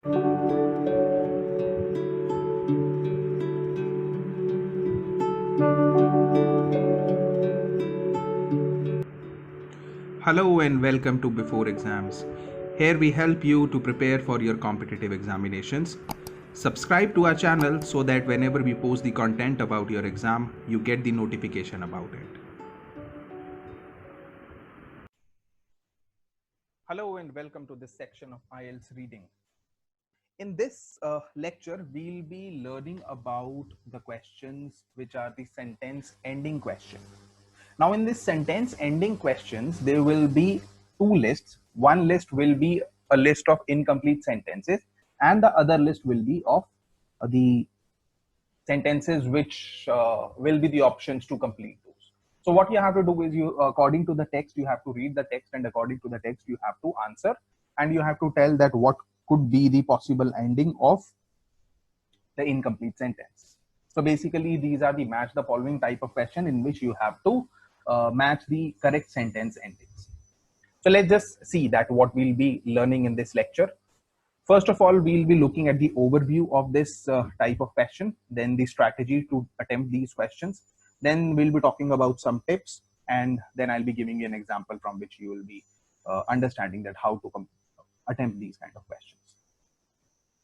Hello and welcome to Before Exams. Here we help you to prepare for your competitive examinations. Subscribe to our channel so that whenever we post the content about your exam, you get the notification about it. Hello and welcome to this section of IELTS reading. In this lecture, we'll be learning about the questions which are the sentence ending questions. Now, in this sentence ending questions, there will be two lists. One list will be a list of incomplete sentences, and the other list will be of the sentences which will be the options to complete those. So what you have to do is you, according to the text, you have to read the text, and according to the text, you have to answer, and you have to tell that what could be the possible ending of the incomplete sentence. So basically, these are the match the following type of question in which you have to match the correct sentence endings. So let's just see that what we'll be learning in this lecture. First of all, we'll be looking at the overview of this type of question, then the strategy to attempt these questions. Then we'll be talking about some tips, and then I'll be giving you an example from which you will be understanding that how to attempt these kind of questions.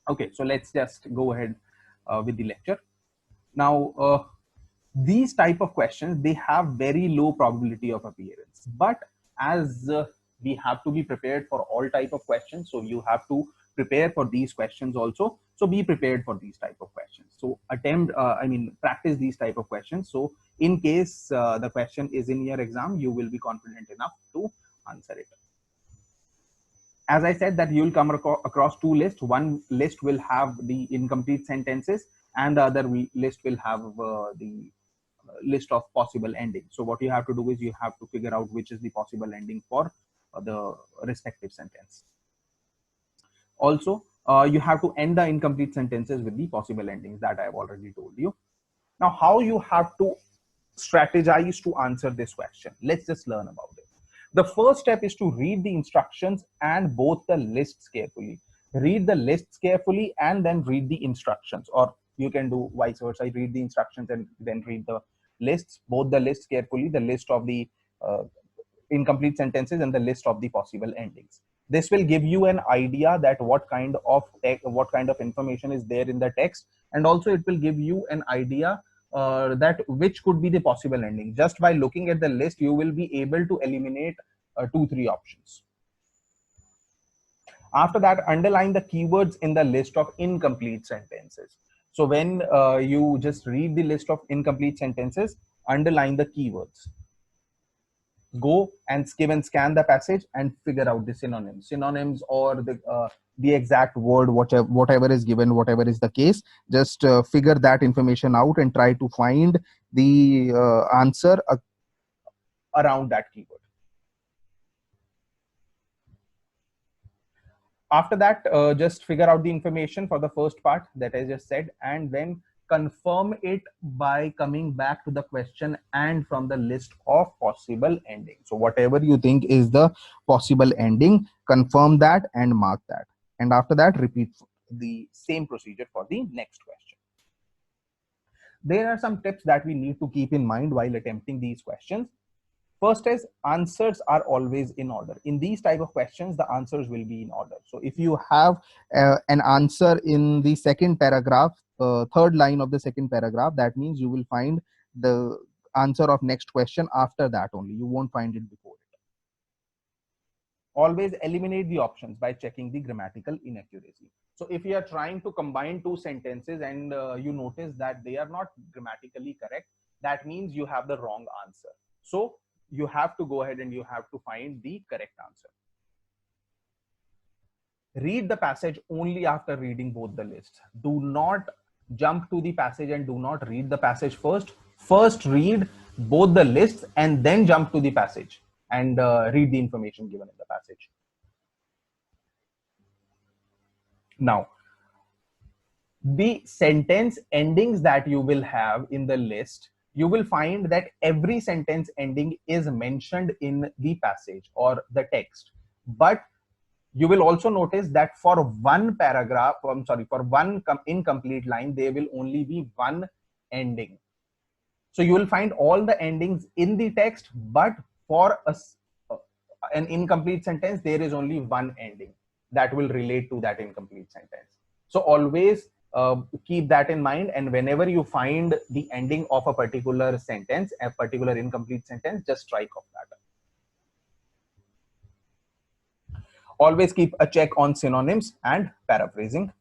Okay, so let's just go ahead with the lecture. Now, these type of questions, they have very low probability of appearance, but as we have to be prepared for all type of questions, so you have to prepare for these questions also. So be prepared for these type of questions. So practice these type of questions. So in case the question is in your exam, you will be confident enough to answer it. As I said that you will come across two lists. One list will have the incomplete sentences, and the other list will have the list of possible endings. So what you have to do is you have to figure out which is the possible ending for the respective sentence. Also, you have to end the incomplete sentences with the possible endings that I have already told you. Now, how you have to strategize to answer this question? Let's just learn about it. The first step is to read the instructions and both the lists carefully. Read the lists carefully and then read the instructions, or you can do vice versa. Read the instructions and then read the lists, both the lists carefully, the list of the incomplete sentences and the list of the possible endings. This will give you an idea that what kind of information is there in the text, and also it will give you an idea that which could be the possible ending. Just by looking at the list, you will be able to eliminate 2-3 options. After that, underline the keywords in the list of incomplete sentences. So when you just read the list of incomplete sentences, underline the keywords. Go and skim and scan the passage and figure out the synonyms or the exact word, whatever is given, whatever is the case. Just figure that information out and try to find the answer around that keyword. After that, just figure out the information for the first part that I just said, and then confirm it by coming back to the question and from the list of possible endings. So whatever you think is the possible ending, confirm that and mark that. And after that, repeat the same procedure for the next question. There are some tips that we need to keep in mind while attempting these questions. First is answers are always in order. In these type of questions, the answers will be in order. So if you have an answer in the second paragraph, third line of the second paragraph, that means you will find the answer of next question after that only. You won't find it before it. Always eliminate the options by checking the grammatical inaccuracy. So if you are trying to combine two sentences and you notice that they are not grammatically correct, that means you have the wrong answer. So you have to go ahead and you have to find the correct answer. Read the passage only after reading both the lists. Do not jump to the passage and do not read the passage first. First read both the lists and then jump to the passage and read the information given in the passage. Now, the sentence endings that you will have in the list, you will find that every sentence ending is mentioned in the passage or the text, but You will also notice that for one paragraph, I'm sorry, for one incomplete line, there will only be one ending. So you will find all the endings in the text, but for an incomplete sentence, there is only one ending that will relate to that incomplete sentence. So always keep that in mind. And whenever you find the ending of a particular sentence, a particular incomplete sentence, just strike off that. Always keep a check on synonyms and paraphrasing.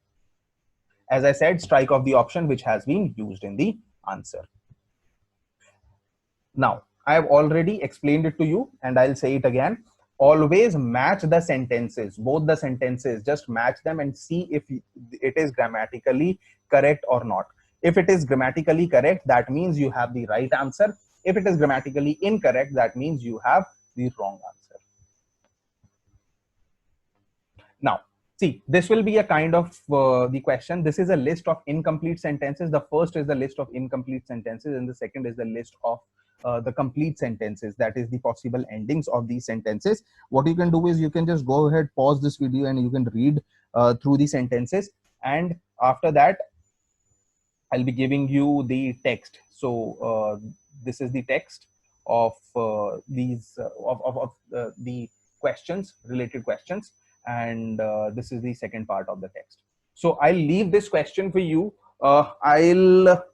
As I said, strike off the option which has been used in the answer. Now, I have already explained it to you and I'll say it again. Always match the sentences, both the sentences, just match them and see if it is grammatically correct or not. If it is grammatically correct, that means you have the right answer. If it is grammatically incorrect, that means you have the wrong answer. Now, see, this will be a kind of the question. This is a list of incomplete sentences. The first is the list of incomplete sentences, and the second is the list of the complete sentences. That is the possible endings of these sentences. What you can do is you can just go ahead, pause this video, and you can read through the sentences. And after that, I'll be giving you the text. So this is the text of these of the questions, related questions, and this is the second part of the text. So I'll leave this question for you. I'll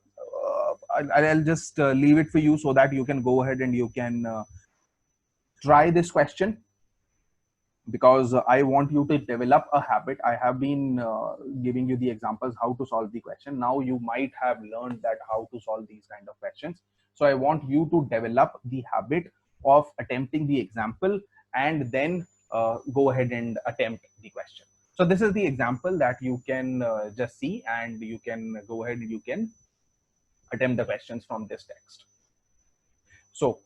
just leave it for you so that you can go ahead and you can try this question, because I want you to develop a habit. I have been giving you the examples how to solve the question. Now you might have learned that how to solve these kind of questions. So I want you to develop the habit of attempting the example and then go ahead and attempt the question. So this is the example that you can just see, and you can go ahead and you can attempt the questions from this text. So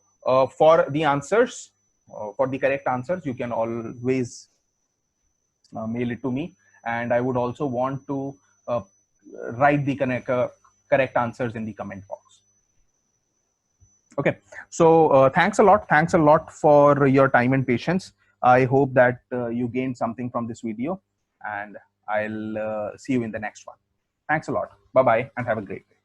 for the answers, for the correct answers, you can always mail it to me, and I would also want to write the correct answers in the comment box. Okay, so thanks a lot for your time and patience. I hope that you gained something from this video, and I'll see you in the next one. Thanks a lot. Bye bye, and have a great day.